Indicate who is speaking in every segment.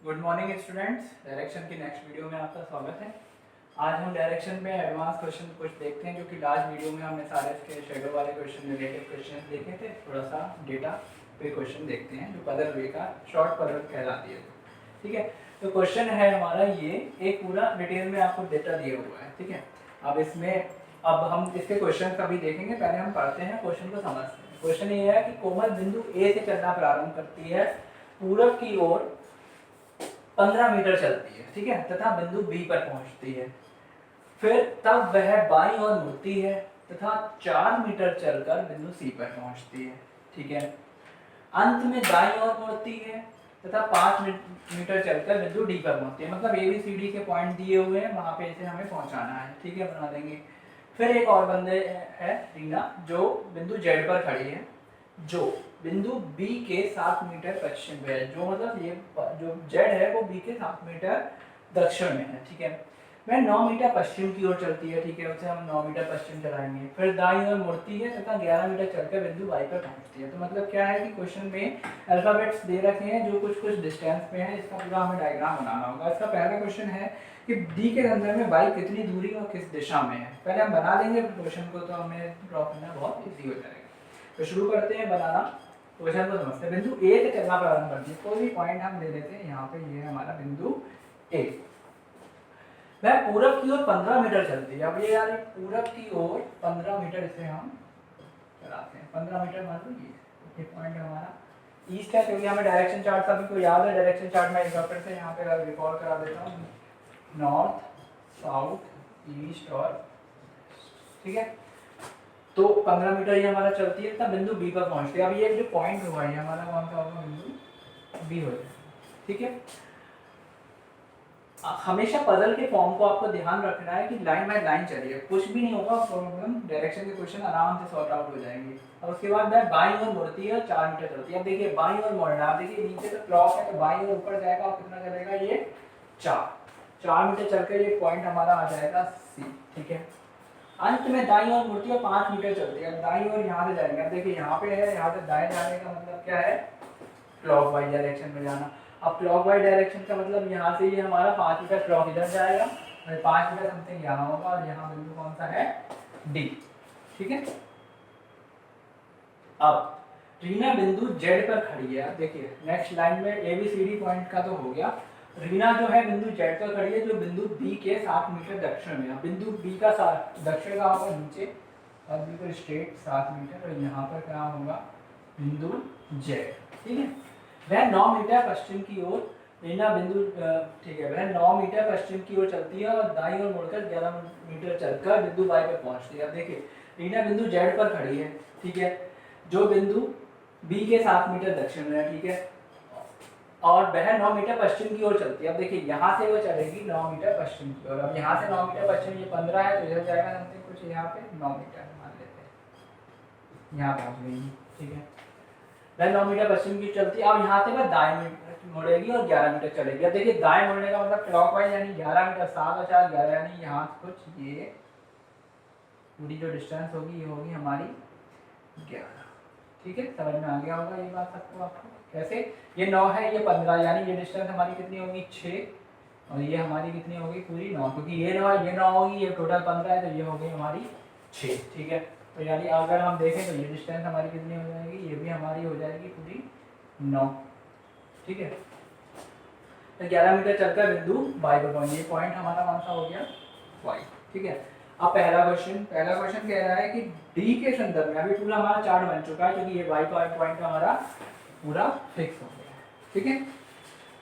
Speaker 1: Good morning students, direction की next video में आपका स्वागत है। आज हम डायरेक्शन में एडवांस क्वेश्चन कुछ देखते हैं, जो कि लास्ट वीडियो में हमने सारे इसके शेडो वाले क्वेश्चन, रिलेटिव क्वेश्चन देखे थे। थोड़ा सा डेटा पे क्वेश्चन देखते हैं जो पजल वे का शॉर्ट पजल कहलाती है। ठीक है, तो क्वेश्चन है हमारा ये, एक पूरा डिटेल में आपको डेटा दिया हुआ है। ठीक है, अब हम इसके क्वेश्चन कभी देखेंगे, पहले हम पढ़ते हैं क्वेश्चन को समझते हैं। क्वेश्चन ये है कि कोमल बिंदु ए से चलना प्रारंभ करती है, पूरब की ओर 15 मीटर चलती है, ठीक है, तथा बिंदु बी पर पहुंचती है। फिर तब वह बाईं ओर मुड़ती है तथा 4 मीटर चलकर बिंदु सी पर पहुंचती है। ठीक है, अंत में दाईं ओर मुड़ती है तथा 5 मीटर चलकर बिंदु डी पर पहुंचती है। मतलब ए बी सी डी के पॉइंट दिए हुए हैं, वहां पे इसे हमें पहुंचाना है। ठीक है, बना देंगे। फिर एक और बंदे है रीना, जो बिंदु जेड पर खड़ी है, जो बिंदु बी के 7 मीटर पश्चिम में है। जो मतलब ये जो जेड है वो बी के 7 मीटर दक्षिण में है। ठीक है, वह 9 मीटर पश्चिम की ओर चलती है। ठीक है, उसे हम 9 मीटर पश्चिम चलाएंगे। फिर दाईं ओर मुड़ती है तथा 11 मीटर चलकर बिंदु वाई पर पहुंचती है। तो मतलब क्या है कि क्वेश्चन में अल्फाबेट्स दे रखे हैं जो कुछ कुछ डिस्टेंस पे है। इसका पूरा हमें डायग्राम बनाना होगा। इसका पहला क्वेश्चन है कि डी के संदर्भ में वाई कितनी दूरी और किस दिशा में है। पहले हम बना देंगे क्वेश्चन को, तो हमें ड्रॉ करना बहुत ईजी हो जाएगा। तो शुरू करते हैं बनाना। क्वेश्चन को समझते हैं। बिंदु ए से चलना प्रारंभ करते हैं। कोई भी पॉइंट हम ले लेते हैं। यहाँ पे ये है हमारा बिंदु ए। वह पूरब की ओर 15 मीटर चलती है। अब ये यार पूरब की ओर 15 मीटर इसे हम चलाते हैं। 15 मीटर मतलब ये पॉइंट हमारा ईस्ट है, क्योंकि हमें डायरेक्शन चार्ट सभी को याद है। डायरेक्शन चार्ट में एक बार फिर से यहाँ पे रिकॉल करा देता हूँ, नॉर्थ, साउथ, ईस्ट और ठीक है। तो 15 मीटर ये हमारा चलती है तब बिंदु बी पर पहुंचती है। अब ये जो पॉइंट हुआ है हमारा, कौन सा होगा? बिंदु बी हो जाएगा। ठीक है, हमेशा पजल के फॉर्म को आपको ध्यान रखना है कि लाइन बाय लाइन चलिए, कुछ भी नहीं होगा प्रॉब्लम। डायरेक्शन के क्वेश्चन आराम से सॉर्ट आउट हो जाएंगे। और उसके बाद वह बाईं ओर मुड़ती है और 4 मीटर चलती है। अब देखिए बाईं ओर मुड़ना, आप देखिए नीचे तो क्लॉक है, तो बाईं ओर ऊपर जाएगा और कितना चलेगा? ये 4 मीटर चलकर ये पॉइंट हमारा आ जाएगा सी। ठीक है, अंत में दाईं ओर मुड़ती है 5 मीटर चलती है। दाईं ओर यहाँ से जाएंगे। अब देखिए यहाँ पे है, यहाँ से दाएं जाने का मतलब क्या है? क्लॉकवाइज डायरेक्शन में जाना। अब क्लॉकवाइज डायरेक्शन का मतलब यहाँ से ये हमारा 5 मीटर क्लॉक इधर जाएगा और 5 मीटर समथिंग यहाँ होगा, और यहाँ बिंदु कौन सा है? डी। ठीक है, अब रीना बिंदु जेड पर खड़ी है। अब देखिए नेक्स्ट लाइन में A B C D point का तो हो गया। रीना जो है बिंदु जेड पर खड़ी है, जो बिंदु बी के 7 मीटर दक्षिण में है। बिंदु बी का दक्षिण का होगा नीचे, और बिल्कुल स्ट्रेट 7 मीटर, और यहाँ पर क्या होगा? बिंदु जेड। ठीक है, वह 9 मीटर पश्चिम की ओर रीना बिंदु ठीक है, वह 9 मीटर पश्चिम की ओर चलती है और दाईं ओर मुड़कर 11 मीटर चलकर बिंदु वाई पर पहुंचती है। अब देखिए रीना बिंदु जेड पर खड़ी है। ठीक है, जो बिंदु बी के 7 मीटर दक्षिण में है। ठीक है, और वह 9 मीटर पश्चिम की ओर चलती है। अब देखिए यहाँ से वो चलेगी 9 मीटर पश्चिम की ओर। अब यहाँ से 9 मीटर पश्चिम, ये 15 है तो इधर जाएगा समथिंग कुछ यहाँ पे 9 मीटर मान लेते हैं, यहाँ पहुँच गई। ठीक है, वह 9 मीटर पश्चिम की चलती है। अब यहाँ से वह दाएं मुड़ेगी और 11 मीटर चलेगी। अब देखिए दाएं मुड़ने का मतलब क्लॉकवाइज, यानी 11 मीटर, 7 और 4 11, यानी यहाँ कुछ ये पूरी जो डिस्टेंस होगी ये होगी हमारी 11। ठीक है, समझ में आ गया होगा ये बात सबको? आपको कैसे? ये 9 है, ये 15, यानी ये डिस्टेंस हमारी कितनी होगी? 6, और ये हमारी कितनी होगी? पूरी 9, क्योंकि ये 9 है, ये 9 होगी, ये टोटल 15 है, तो ये हो गई हमारी 6। ठीक है, तो यानी अगर हम देखें तो ये डिस्टेंस हमारी कितनी हो जाएगी? ये भी हमारी हो जाएगी पूरी 9। ठीक है, तो 11 मीटर चलकर बिंदु वाई पर पहुंचे। ये पॉइंट हमारा कौन सा हो गया? वाई। ठीक है, अब पहला क्वेश्चन कह रहा है कि डी के संदर्भ में, अभी पूरा हमारा चार्ट बन चुका है, क्योंकि ये वाई पॉइंट हमारा पूरा फिक्स हो गया है। ठीक है,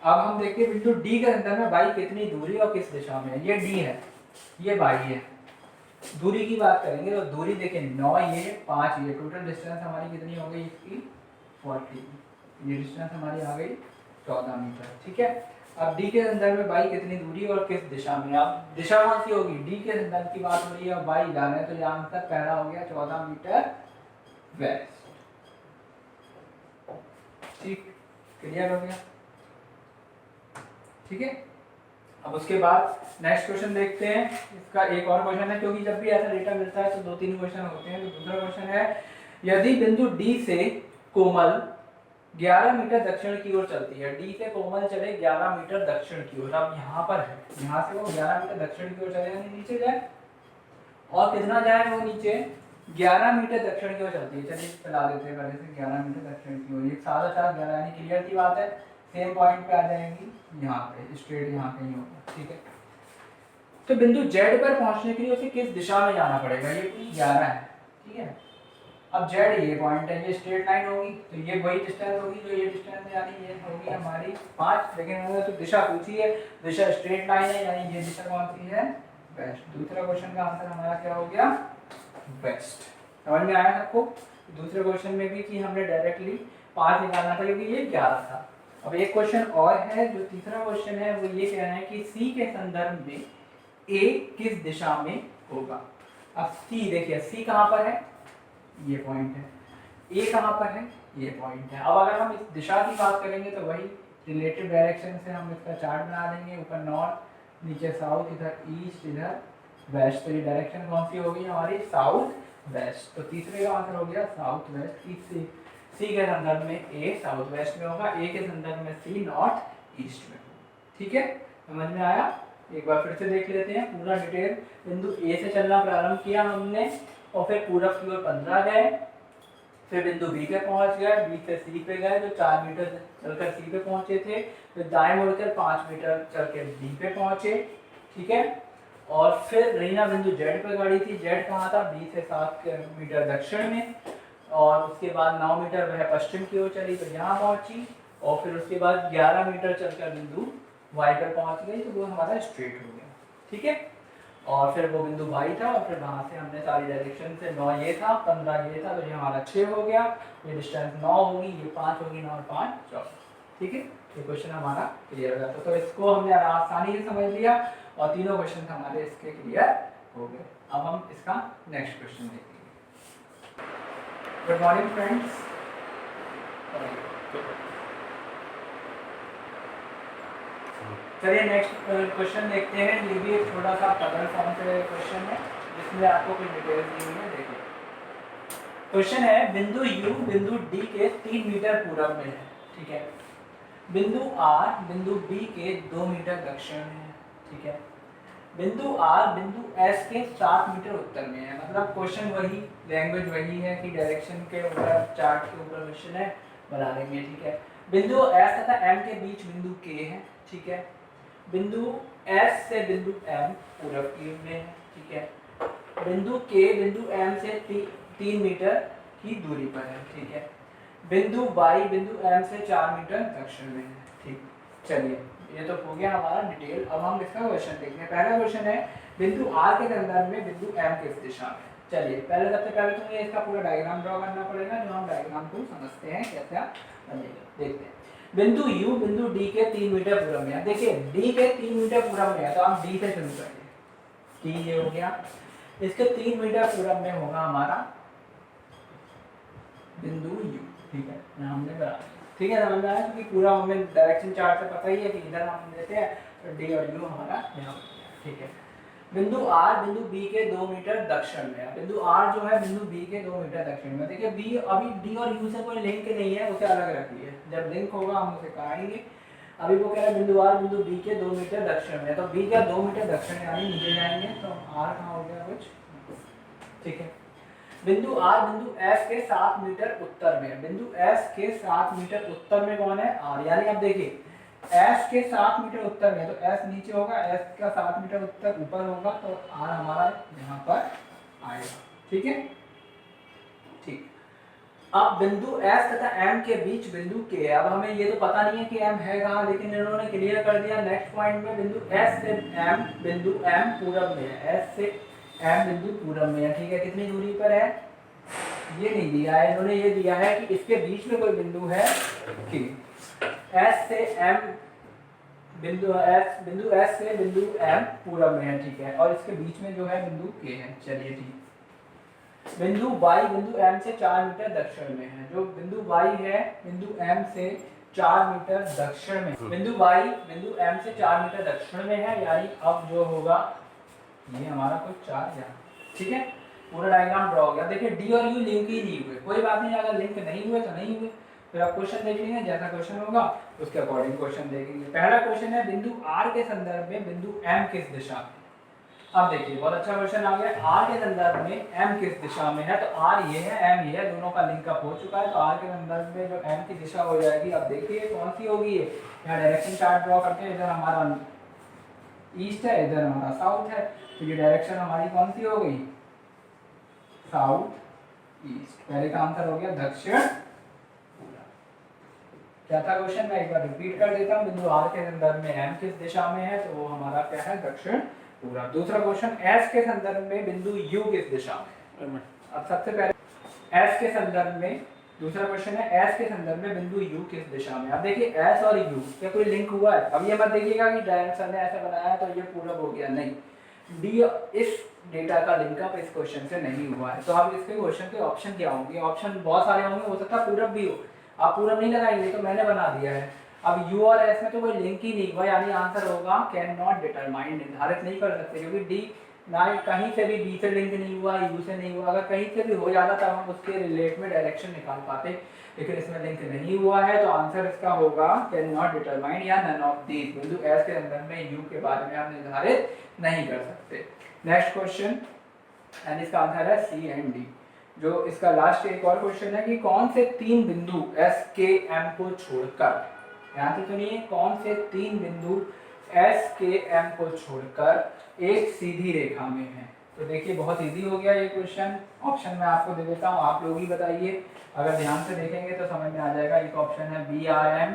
Speaker 1: अब हम देखते हैं बिंदु डी के संदर्भ में वाई कितनी दूरी और किस दिशा में है। ये डी है, ये वाई है। दूरी की बात करेंगे तो दूरी देखिए 9 ये 5 ये, टोटल डिस्टेंस हमारी कितनी हो गई इसकी? 40। ये डिस्टेंस हमारी आ गई 14 मीटर। ठीक है, अब डी के संदर्भ में वाई कितनी दूरी और किस दिशा में? अब दिशा कौन सी होगी? डी के संदर्भ की बात हो रही है और वाई जाना है, तो ये आंसर पहला हो गया 14 मीटर वेस्ट। ठीक, क्लियर हो गया? ठीक है, अब उसके बाद नेक्स्ट क्वेश्चन देखते हैं। इसका एक और क्वेश्चन है, क्योंकि जब भी ऐसा डेटा मिलता है तो 2-3 क्वेश्चन होते हैं। तो दूसरा क्वेश्चन है, यदि बिंदु डी से कोमल 11 मीटर दक्षिण की ओर चलती है। डी से कोमल चले 11 मीटर दक्षिण की ओर। अब यहाँ पर है, यहाँ से वो 11 मीटर दक्षिण की ओर चले यानी नीचे जाए, और कितना जाए वो नीचे 11 मीटर दक्षिण की ओर चलती है। चलिए चला देते हैं पहले से 11 मीटर दक्षिण की ओर। ये सादा चार 11 यानी क्लियर की बात है, सेम पॉइंट पे आ जाएंगी, यहाँ पे स्ट्रेट यहाँ कहीं होगा। ठीक है, तो बिंदु जेड पर पहुंचने के लिए उसे किस दिशा में जाना पड़ेगा? ये 11 है। ठीक है, अब जेड ये पॉइंट है, ये स्ट्रेट लाइन होगी, तो ये वही डिस्टेंस होगी जो ये डिस्टेंस है, यानी ये होगी हमारी 5। लेकिन उन्होंने तो दिशा पूछी है, दिशा स्ट्रेट लाइन है, यानी ये दिशा कौन सी है? वेस्ट। दूसरा क्वेश्चन का आंसर हमारा क्या हो गया? वेस्ट। समझ में आया आपको? दूसरे क्वेश्चन में भी कि हमने डायरेक्टली 5 निकालना था क्योंकि ये 11 था। अब एक क्वेश्चन और है, जो तीसरा क्वेश्चन है वो ये कह रहे हैं कि सी के संदर्भ में ए किस दिशा में होगा। अब सी देखिए, सी कहाँ पर है? ये पॉइंट है। ए कहाँ पर है? ये पॉइंट है। अब अगर हम इस दिशा की बात करेंगे तो वही रिलेटिव डायरेक्शन से हम इसका चार्ट बना देंगे, ऊपर नॉर्थ, नीचे साउथ, इधर ईस्ट, इधर वेस्ट। तो ये डायरेक्शन कौन सी होगी हमारी? South west. तो तीसरे का आंसर हो गया साउथ वेस्ट। सी के संदर्भ में ए साउथ वेस्ट में होगा, ए के संदर्भ में सी नॉर्थ ईस्ट में होगा। ठीक है, समझ में आया? एक बार फिर से देख लेते हैं पूरा डिटेल। बिंदु ए से चलना प्रारंभ किया हमने, और फिर पूरब की ओर 15 गए, फिर बिंदु बी पे पहुंच गए, बी से सी पे गए जो 4 मीटर चलकर सी पे पहुंचे थे, फिर दाएं मुड़कर 5 मीटर चल के डी पे पहुंचे। ठीक है, और फिर रीना बिंदु जेड पे खड़ी थी। जेड कहाँ था? बी से 7 मीटर दक्षिण में, और उसके बाद 9 मीटर वह पश्चिम की ओर चली तो यहाँ पहुंची, और फिर उसके बाद 11 मीटर चलकर बिंदु वाई पर पहुंच गई, तो वो हमारा स्ट्रेट हो गया। ठीक है, और फिर वो बिंदु वाई था, और फिर वहां से हमने सारी डायरेक्शन से 9 ये था, 15 ये था, तो ये हमारा 6 हो गया। ये डिस्टेंस 9 होगी, ये 5 होगी, 9 और 5 14। ठीक है, ये क्वेश्चन हमारा क्लियर हो जाता। तो इसको हमने आसानी से समझ लिया, और तीनों क्वेश्चन हमारे इसके क्लियर हो गए। अब हम इसका नेक्स्ट क्वेश्चन देखेंगे। Good morning friends. चलिए नेक्स्ट क्वेश्चन देखते हैं। ये भी एक छोटा सा पजल फॉर्म से क्वेश्चन है, जिसमें आपको कुछ डिटेल्स दी हुई है। देखिए क्वेश्चन है, बिंदु यू बिंदु डी के 3 मीटर पूरब में है। ठीक है, बिंदु आर बिंदु बी के 2 मीटर दक्षिण में है। ठीक है, बिंदु आर बिंदु एस के 7 मीटर उत्तर में है। मतलब क्वेश्चन वही, लैंग्वेज वही है कि डायरेक्शन के ऊपर, चार्ट के ऊपर क्वेश्चन है, बना लेंगे। ठीक है, बिंदु एस तथा एम के बीच बिंदु के है। ठीक है, बिंदु S से बिंदु M पूरब की ओर में है। ठीक है, बिंदु K बिंदु M से 3 मीटर की दूरी पर है। ठीक है, बिंदु Y बिंदु M से 4 मीटर दक्षिण में है। ठीक, चलिए ये तो हो गया हमारा डिटेल। अब हम इसका क्वेश्चन देखते हैं। पहला क्वेश्चन है, बिंदु R के संदर्भ में बिंदु M किस दिशा में? चलिए पहले सबसे पहले तो मुझे इसका पूरा डायग्राम ड्रॉ करना पड़ेगा, जो हम डायग्राम को समझते हैं कैसा बनेगा। देखते हैं, बिंदु U बिंदु D के 3 मीटर पूरब में है। देखिए D के 3 मीटर पूरब में है, तो हम D से शुरू करेंगे। D ये हो गया, इसके 3 मीटर पूरब में होगा हमारा बिंदु U। ठीक है, यहाँ हमने बना। ठीक है, समझ में आया? क्योंकि पूरा हमें डायरेक्शन चार्ट से पता ही है कि इधर हम लेते हैं, तो D और U हमारा यहाँ। ठीक है, बिंदु R बिंदु B के 2 मीटर दक्षिण में है। बिंदु R जो है बिंदु B के 2 मीटर दक्षिण में। देखिए B अभी D और U से कोई लिंक नहीं है, उसे अलग रखिए, जब लिंक होगा हम उसे कराएंगे। अभी वो कह रहे हैं बिंदु R बिंदु B के 2 मीटर दक्षिण में, तो B का 2 मीटर दक्षिण यानी नीचे जाएंगे, तो R कहाँ हो गया कुछ। ठीक है, बिंदु R बिंदु S के 7 मीटर उत्तर में। बिंदु S के 7 मीटर उत्तर में कौन है? R। यानी अब देखिए S के 7 मीटर उत्तर में, तो S नीचे होगा, S का 7 मीटर उत्तर ऊपर होगा, तो R हमारा यहाँ पर आएगा। ठीक है, ठीक। अब बिंदु S तथा M के बीच बिंदु K है। अब हमें ये तो पता नहीं है कि M है कहाँ, लेकिन इन्होंने क्लियर कर दिया नेक्स्ट पॉइंट में, बिंदु S से M बिंदु M पूरब में है। S से M बिंदु पूरब में है। ठीक है, कितनी दूरी पर है ये नहीं दिया है, इन्होंने ये दिया है कि इसके बीच में कोई बिंदु है K। S से M बिंदु S से बिंदु M पूरब में है। ठीक है, और इसके बीच में जो है बिंदु K है। चलिए ठीक, बिंदु Y बिंदु M से 4 मीटर दक्षिण में है। जो बिंदु Y है बिंदु M से 4 मीटर दक्षिण में, बिंदु Y बिंदु M से 4 मीटर दक्षिण में है, यानी अब जो होगा ये हमारा कुछ 4 यहाँ। ठीक है, पूरा डायग्राम ड्रॉ हो गया। देखिए D और U लिंक ही नहीं हुए, कोई बात नहीं, अगर लिंक नहीं हुए तो नहीं हुए, तो आप क्वेश्चन देख लीजिए, जैसा क्वेश्चन होगा उसके अकॉर्डिंग क्वेश्चन देखेंगे। पहला क्वेश्चन है बिंदु R के संदर्भ में बिंदु M किस दिशा में। अब देखिए बहुत अच्छा क्वेश्चन आ गया। R के संदर्भ में M किस दिशा में है, तो R ये है, M ये है, दोनों का लिंकअप हो चुका है। तो R के संदर्भ में जो M की दिशा हो जाएगी, अब देखिए कौन सी होगी। ये यहाँ डायरेक्शन चार्ट ड्रॉ करते हैं, इधर हमारा ईस्ट है, इधर हमारा साउथ है, तो ये डायरेक्शन हमारी कौन सी हो गई, साउथ ईस्ट। पहले का आंसर हो गया दक्षिण पूर्व। क्या था क्वेश्चन, मैं एक बार रिपीट कर देता हूँ। बिंदु R के संदर्भ में M किस दिशा में है, तो वो हमारा क्या है, दक्षिण पूर्व। दूसरा क्वेश्चन S के संदर्भ में बिंदु U किस दिशा में। अब सबसे पहले S के संदर्भ में, दूसरा क्वेश्चन है S के संदर्भ में बिंदु U किस दिशा में। अब देखिए S और U क्या कोई लिंक हुआ है। अब ये मत देखिएगा कि डायरेक्शन ने ऐसा बनाया है तो ये पूरब हो गया, नहीं। डी इस डेटा का लिंकअप इस क्वेश्चन से नहीं हुआ है। तो अब इसके क्वेश्चन के ऑप्शन क्या होंगे, ऑप्शन बहुत सारे होंगे, हो सकता है पूरब भी हो, आप पूरब नहीं लगाएंगे तो मैंने बना दिया है। अब U और S में तो कोई लिंक ही नहीं हुआ, यानी आंसर होगा कैन नॉट डिटरमाइन, निर्धारित नहीं कर सकते, क्योंकि डी ना कहीं से भी डी से लिंक नहीं हुआ, यू से नहीं हुआ। अगर कहीं से भी हो जाता तब हम उसके रिलेट में डायरेक्शन निकाल पाते, लेकिन इसमें लिंक नहीं हुआ है, तो आंसर इसका होगा कैन नॉट डिटरमाइन या नन ऑफ दीज। बिंदु एस के संदर्भ में यू के बारे में हम निर्धारित नहीं कर सकते। नेक्स्ट क्वेश्चन एंड इसका आंसर है सी एंड डी। जो इसका लास्ट एक और क्वेश्चन है कि कौन से तीन बिंदु एस के एम को छोड़कर, ध्यान से सुनिए, कौन से तीन बिंदु एस के एम को छोड़कर एक सीधी रेखा में है। तो देखिए बहुत इजी हो गया ये क्वेश्चन। ऑप्शन मैं आपको दे देता हूँ, आप लोग ही बताइए। अगर ध्यान से देखेंगे तो समझ में आ जाएगा। एक ऑप्शन है बी आर एम,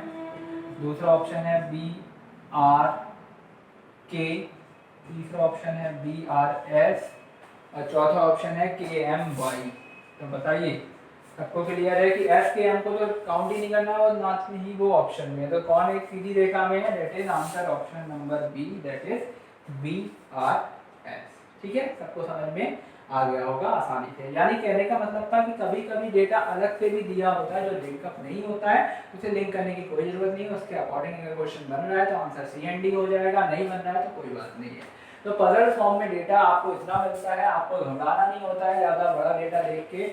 Speaker 1: दूसरा ऑप्शन है बी आर के, तीसरा ऑप्शन है बी आर एस और चौथा ऑप्शन है के एम वाई। तो बताइए सबको क्लियर है कि एस के एम को तो काउंट ही नहीं करना और ना ही वो ऑप्शन में, तो कौन एक सीधी रेखा में है, that is answer option number B, that is B R S. ठीक है, सबको समझ में आ गया होगा आसानी से। यानी कहने का मतलब था कि कभी कभी डेटा अलग से भी दिया होता है जो लिंकअप नहीं होता है, उसे लिंक करने की कोई जरूरत नहीं है। उसके अकॉर्डिंग अगर क्वेश्चन बन रहा है तो आंसर सी एंड डी हो जाएगा, नहीं बन रहा है तो कोई बात नहीं है। तो पजल फॉर्म में डेटा आपको इतना मिलता है, आपको घबराना नहीं होता है ज़्यादा बड़ा डेटा देख के।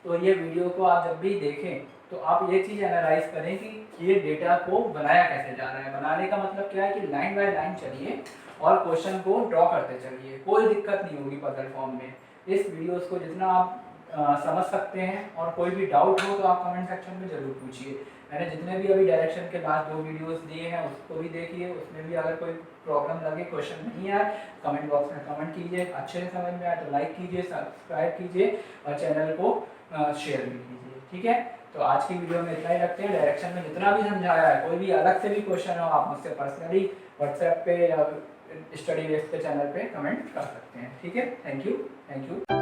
Speaker 1: तो ये वीडियो को आप जब भी देखें तो आप ये चीज़ एनालाइज करें कि ये डेटा को बनाया कैसे जा रहा है। बनाने का मतलब क्या है कि लाइन बाय लाइन चलिए और क्वेश्चन को ड्रॉ करते चलिए, कोई दिक्कत नहीं होगी पजल फॉर्म में। इस वीडियोस को जितना आप समझ सकते हैं और कोई भी डाउट हो तो आप कमेंट सेक्शन में ज़रूर पूछिए। मैंने जितने भी अभी डायरेक्शन के बाद 2 वीडियोस दिए हैं उसको भी देखिए, उसमें भी अगर कोई प्रॉब्लम लगे, क्वेश्चन नहीं आए, कमेंट बॉक्स में कमेंट कीजिए। अच्छे से समझ में आए तो लाइक कीजिए, सब्सक्राइब कीजिए और चैनल को शेयर भी कीजिए। ठीक है, तो आज की वीडियो में इतना ही रखते हैं। डायरेक्शन में जितना भी समझाया है, कोई भी अलग से भी क्वेश्चन हो आप मुझसे पर्सनली व्हाट्सएप पे या स्टडी बेस पे चैनल पे कमेंट कर सकते हैं। ठीक है, थैंक यू।